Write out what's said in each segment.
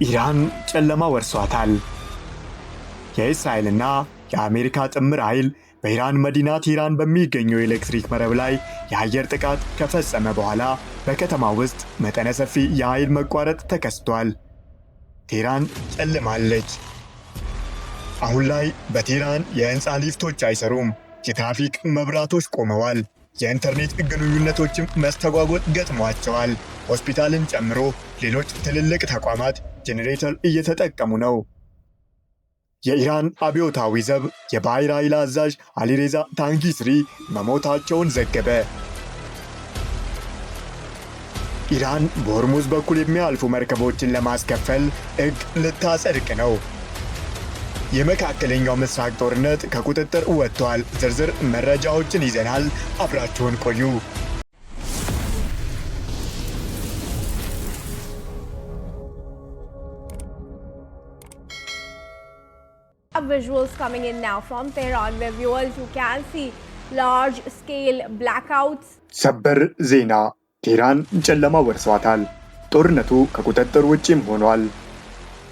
ኢራን ጨለማ ወርሷታል። የእስራኤልና የአሜሪካ ጥምር ኃይል በኢራን መዲና ቴህራን በሚገኘው የኤሌክትሪክ መረብ ላይ የአየር ጥቃት ከፈጸመ በኋላ በከተማ ውስጥ መጠነ ሰፊ የኃይል መቋረጥ ተከስቷል። ቴህራን ጨልማለች። አሁን ላይ በቴህራን የህንፃ ሊፍቶች አይሰሩም። የትራፊክ መብራቶች ቆመዋል። የኢንተርኔት ግንኙነቶችም መስተጓጎል ገጥሟቸዋል። ሆስፒታልን ጨምሮ ሌሎች ትልልቅ ተቋማት ጄኔሬተር እየተጠቀሙ ነው። የኢራን አብዮታዊ ዘብ የባህር ኃይል አዛዥ አሊሬዛ ታንጊስሪ መሞታቸውን ዘገበ። ኢራን በሆርሙዝ በኩል የሚያልፉ መርከቦችን ለማስከፈል ሕግ ልታጸድቅ ነው። የመካከለኛው ምስራቅ ጦርነት ከቁጥጥር ወጥቷል። ዝርዝር መረጃዎችን ይዘናል። አብራችሁን ቆዩ። Visuals coming in now from Tehran, where viewers you can see large scale blackouts. ሰበር ዜና ቴህራን ጨለማ ወርሷታል። ጦርነቱ ከቁጥጥር ውጪም ሆኗል።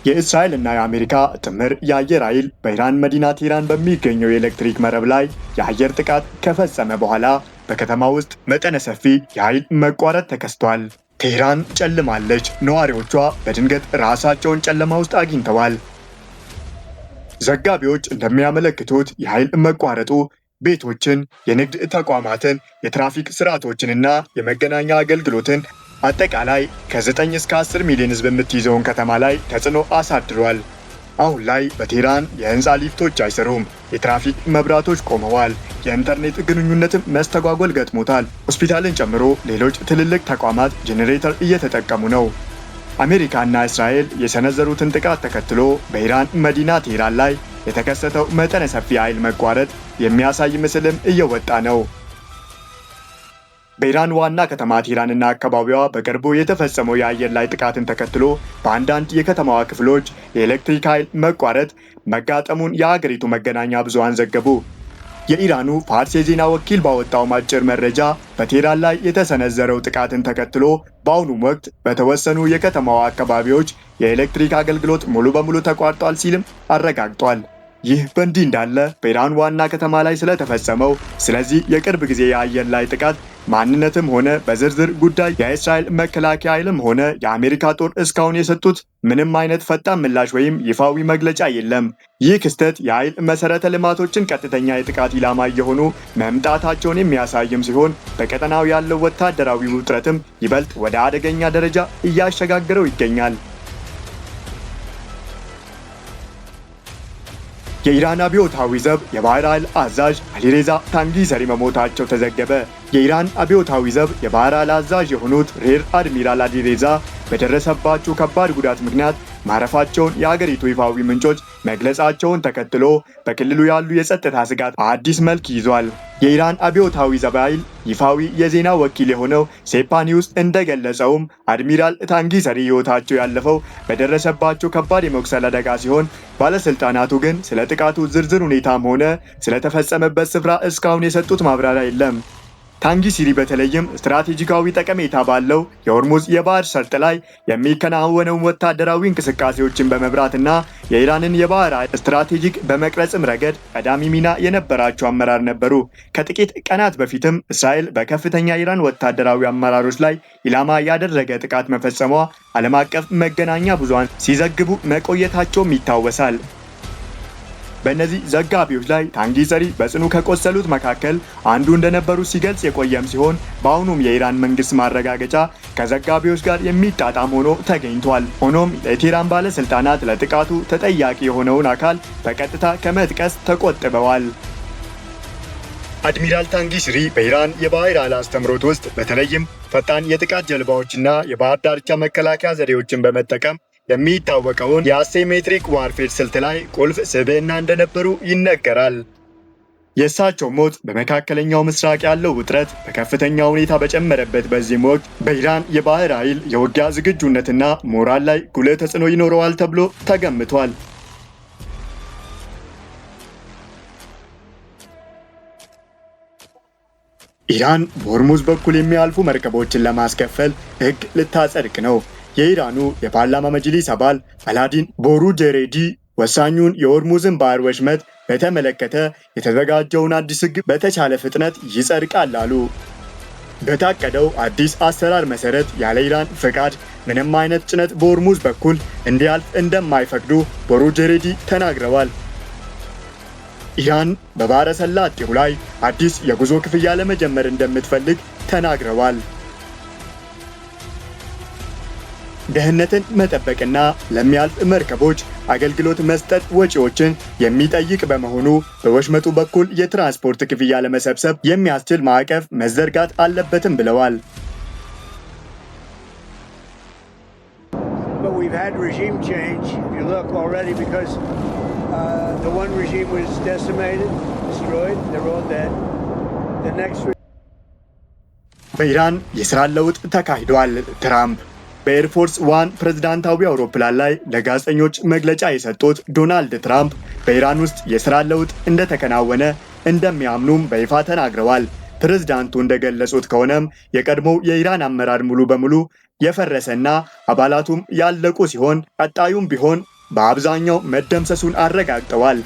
የእስራኤልና የአሜሪካ ጥምር የአየር ኃይል በኢራን መዲና ቴህራን በሚገኘው የኤሌክትሪክ መረብ ላይ የአየር ጥቃት ከፈጸመ በኋላ በከተማ ውስጥ መጠነ ሰፊ የኃይል መቋረጥ ተከስቷል። ቴህራን ጨልማለች። ነዋሪዎቿ በድንገት ራሳቸውን ጨለማ ውስጥ አግኝተዋል። ዘጋቢዎች እንደሚያመለክቱት የኃይል መቋረጡ ቤቶችን፣ የንግድ ተቋማትን፣ የትራፊክ ስርዓቶችንና የመገናኛ አገልግሎትን አጠቃላይ ከ9 እስከ 10 ሚሊዮን ሕዝብ የምትይዘውን ከተማ ላይ ተጽዕኖ አሳድሯል። አሁን ላይ በቴህራን የህንፃ ሊፍቶች አይሰሩም። የትራፊክ መብራቶች ቆመዋል። የኢንተርኔት ግንኙነትም መስተጓጎል ገጥሞታል። ሆስፒታልን ጨምሮ ሌሎች ትልልቅ ተቋማት ጄኔሬተር እየተጠቀሙ ነው። አሜሪካና እስራኤል የሰነዘሩትን ጥቃት ተከትሎ በኢራን መዲና ቴህራን ላይ የተከሰተው መጠነ ሰፊ ኃይል መቋረጥ የሚያሳይ ምስልም እየወጣ ነው። በኢራን ዋና ከተማ ቴህራንና አካባቢዋ በቅርቡ የተፈጸመው የአየር ላይ ጥቃትን ተከትሎ በአንዳንድ የከተማዋ ክፍሎች የኤሌክትሪክ ኃይል መቋረጥ መጋጠሙን የሀገሪቱ መገናኛ ብዙሃን ዘገቡ። የኢራኑ ፋርስ የዜና ወኪል ባወጣው አጭር መረጃ በቴህራን ላይ የተሰነዘረው ጥቃትን ተከትሎ በአሁኑ ወቅት በተወሰኑ የከተማዋ አካባቢዎች የኤሌክትሪክ አገልግሎት ሙሉ በሙሉ ተቋርጧል ሲልም አረጋግጧል። ይህ በእንዲህ እንዳለ በኢራን ዋና ከተማ ላይ ስለተፈጸመው ስለዚህ የቅርብ ጊዜ የአየር ላይ ጥቃት ማንነትም ሆነ በዝርዝር ጉዳይ የእስራኤል መከላከያ ኃይልም ሆነ የአሜሪካ ጦር እስካሁን የሰጡት ምንም አይነት ፈጣን ምላሽ ወይም ይፋዊ መግለጫ የለም። ይህ ክስተት የኃይል መሰረተ ልማቶችን ቀጥተኛ የጥቃት ኢላማ እየሆኑ መምጣታቸውን የሚያሳይም ሲሆን በቀጠናው ያለው ወታደራዊ ውጥረትም ይበልጥ ወደ አደገኛ ደረጃ እያሸጋገረው ይገኛል። የኢራን አብዮታዊ ዘብ የባህር ኃይል አዛዥ አሊሬዛ ታንጊሰሪ መሞታቸው ተዘገበ። የኢራን አብዮታዊ ዘብ የባህር ኃይል አዛዥ የሆኑት ሬር አድሚራል አሊሬዛ በደረሰባቸው ከባድ ጉዳት ምክንያት ማረፋቸውን የሀገሪቱ ይፋዊ ምንጮች መግለጻቸውን ተከትሎ በክልሉ ያሉ የጸጥታ ስጋት አዲስ መልክ ይዟል። የኢራን አብዮታዊ ዘብ ኃይል ይፋዊ የዜና ወኪል የሆነው ሴፓ ኒውስ እንደገለጸውም አድሚራል ታንጊሰሪ ሕይወታቸው ያለፈው በደረሰባቸው ከባድ የመቁሰል አደጋ ሲሆን ባለስልጣናቱ ግን ስለ ጥቃቱ ዝርዝር ሁኔታም ሆነ ስለተፈጸመበት ስፍራ እስካሁን የሰጡት ማብራሪያ የለም። ታንጊስሪ በተለይም ስትራቴጂካዊ ጠቀሜታ ባለው የሆርሙዝ የባህር ሰርጥ ላይ የሚከናወነው ወታደራዊ እንቅስቃሴዎችን በመብራትና የኢራንን የባህር ኃይል ስትራቴጂክ በመቅረጽም ረገድ ቀዳሚ ሚና የነበራቸው አመራር ነበሩ። ከጥቂት ቀናት በፊትም እስራኤል በከፍተኛ ኢራን ወታደራዊ አመራሮች ላይ ኢላማ ያደረገ ጥቃት መፈጸሟ ዓለም አቀፍ መገናኛ ብዙሃን ሲዘግቡ መቆየታቸውም ይታወሳል። በእነዚህ ዘጋቢዎች ላይ ታንጊሰሪ በጽኑ ከቆሰሉት መካከል አንዱ እንደነበሩ ሲገልጽ የቆየም ሲሆን በአሁኑም የኢራን መንግስት ማረጋገጫ ከዘጋቢዎች ጋር የሚጣጣም ሆኖ ተገኝቷል። ሆኖም የቴህራን ባለስልጣናት ለጥቃቱ ተጠያቂ የሆነውን አካል በቀጥታ ከመጥቀስ ተቆጥበዋል። አድሚራል ታንጊስሪ በኢራን የባህር ኃይል አስተምሮት ውስጥ በተለይም ፈጣን የጥቃት ጀልባዎችና የባህር ዳርቻ መከላከያ ዘዴዎችን በመጠቀም የሚታወቀውን የአሴሜትሪክ ዋርፌር ስልት ላይ ቁልፍ ስብዕና እንደነበሩ ይነገራል። የእሳቸው ሞት በመካከለኛው ምስራቅ ያለው ውጥረት በከፍተኛ ሁኔታ በጨመረበት በዚህም ወቅት በኢራን የባህር ኃይል የውጊያ ዝግጁነትና ሞራል ላይ ጉልህ ተጽዕኖ ይኖረዋል ተብሎ ተገምቷል። ኢራን በሆርሙዝ በኩል የሚያልፉ መርከቦችን ለማስከፈል ሕግ ልታጸድቅ ነው። የኢራኑ የፓርላማ መጅሊስ አባል አላዲን ቦሩጀሬዲ ወሳኙን የሆርሙዝን ባህር ወሽመጥ በተመለከተ የተዘጋጀውን አዲስ ሕግ በተቻለ ፍጥነት ይጸድቃል አሉ። በታቀደው አዲስ አሰራር መሰረት ያለ ኢራን ፍቃድ ምንም አይነት ጭነት በሆርሙዝ በኩል እንዲያልፍ እንደማይፈቅዱ ቦሩጀሬዲ ተናግረዋል። ኢራን በባህረ ሰላጤው ላይ አዲስ የጉዞ ክፍያ ለመጀመር እንደምትፈልግ ተናግረዋል። ደህንነትን መጠበቅና ለሚያልፍ መርከቦች አገልግሎት መስጠት ወጪዎችን የሚጠይቅ በመሆኑ በወሽመጡ በኩል የትራንስፖርት ክፍያ ለመሰብሰብ የሚያስችል ማዕቀፍ መዘርጋት አለበትም ብለዋል። We've had regime change. If you look already, because the one regime was decimated, destroyed, they're all dead. The next በኢራን የሥራ ለውጥ ተካሂዷል። ትራምፕ በኤርፎርስ ዋን ፕሬዝዳንታዊ አውሮፕላን ላይ ለጋዜጠኞች መግለጫ የሰጡት ዶናልድ ትራምፕ በኢራን ውስጥ የሥራ ለውጥ እንደተከናወነ እንደሚያምኑም በይፋ ተናግረዋል። ፕሬዝዳንቱ እንደገለጹት ከሆነም የቀድሞው የኢራን አመራር ሙሉ በሙሉ የፈረሰና አባላቱም ያለቁ ሲሆን ቀጣዩም ቢሆን በአብዛኛው መደምሰሱን አረጋግጠዋል።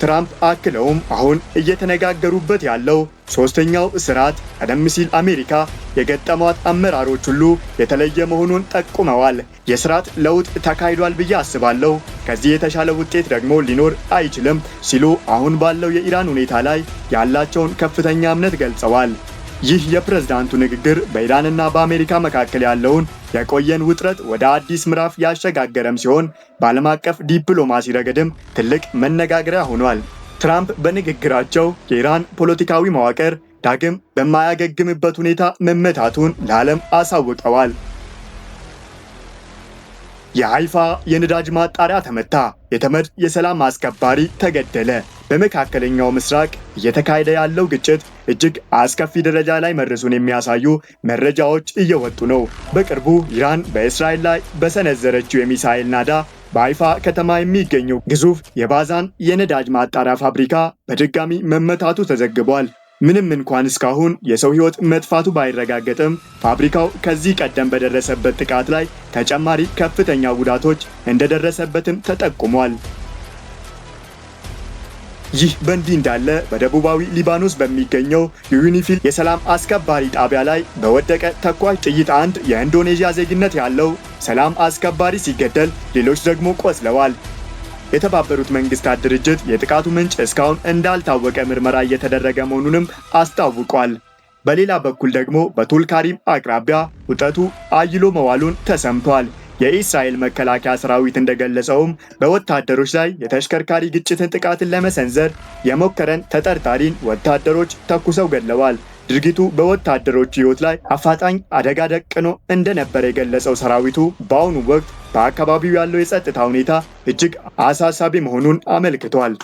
ትራምፕ አክለውም አሁን እየተነጋገሩበት ያለው ሶስተኛው ስርዓት ቀደም ሲል አሜሪካ የገጠሟት አመራሮች ሁሉ የተለየ መሆኑን ጠቁመዋል። የስርዓት ለውጥ ተካሂዷል ብዬ አስባለሁ፣ ከዚህ የተሻለ ውጤት ደግሞ ሊኖር አይችልም ሲሉ አሁን ባለው የኢራን ሁኔታ ላይ ያላቸውን ከፍተኛ እምነት ገልጸዋል። ይህ የፕሬዝዳንቱ ንግግር በኢራንና በአሜሪካ መካከል ያለውን የቆየን ውጥረት ወደ አዲስ ምዕራፍ ያሸጋገረም ሲሆን በዓለም አቀፍ ዲፕሎማሲ ረገድም ትልቅ መነጋገሪያ ሆኗል። ትራምፕ በንግግራቸው የኢራን ፖለቲካዊ መዋቅር ዳግም በማያገግምበት ሁኔታ መመታቱን ለዓለም አሳውቀዋል። የሃይፋ የነዳጅ ማጣሪያ ተመታ። የተመድ የሰላም አስከባሪ ተገደለ። በመካከለኛው ምስራቅ እየተካሄደ ያለው ግጭት እጅግ አስከፊ ደረጃ ላይ መድረሱን የሚያሳዩ መረጃዎች እየወጡ ነው። በቅርቡ ኢራን በእስራኤል ላይ በሰነዘረችው የሚሳኤል ናዳ በሃይፋ ከተማ የሚገኘው ግዙፍ የባዛን የነዳጅ ማጣሪያ ፋብሪካ በድጋሚ መመታቱ ተዘግቧል። ምንም እንኳን እስካሁን የሰው ሕይወት መጥፋቱ ባይረጋገጥም ፋብሪካው ከዚህ ቀደም በደረሰበት ጥቃት ላይ ተጨማሪ ከፍተኛ ጉዳቶች እንደደረሰበትም ተጠቁሟል። ይህ በእንዲህ እንዳለ በደቡባዊ ሊባኖስ በሚገኘው የዩኒፊል የሰላም አስከባሪ ጣቢያ ላይ በወደቀ ተኳሽ ጥይት አንድ የኢንዶኔዥያ ዜግነት ያለው ሰላም አስከባሪ ሲገደል፣ ሌሎች ደግሞ ቆስለዋል። የተባበሩት መንግስታት ድርጅት የጥቃቱ ምንጭ እስካሁን እንዳልታወቀ ምርመራ እየተደረገ መሆኑንም አስታውቋል። በሌላ በኩል ደግሞ በቱልካሪም አቅራቢያ ውጥረቱ አይሎ መዋሉን ተሰምቷል። የእስራኤል መከላከያ ሰራዊት እንደገለጸውም በወታደሮች ላይ የተሽከርካሪ ግጭትን ጥቃትን ለመሰንዘር የሞከረን ተጠርጣሪን ወታደሮች ተኩሰው ገድለዋል። ድርጊቱ በወታደሮች ሕይወት ላይ አፋጣኝ አደጋ ደቅኖ እንደነበረ የገለጸው ሰራዊቱ በአሁኑ ወቅት በአካባቢው ያለው የጸጥታ ሁኔታ እጅግ አሳሳቢ መሆኑን አመልክቷል።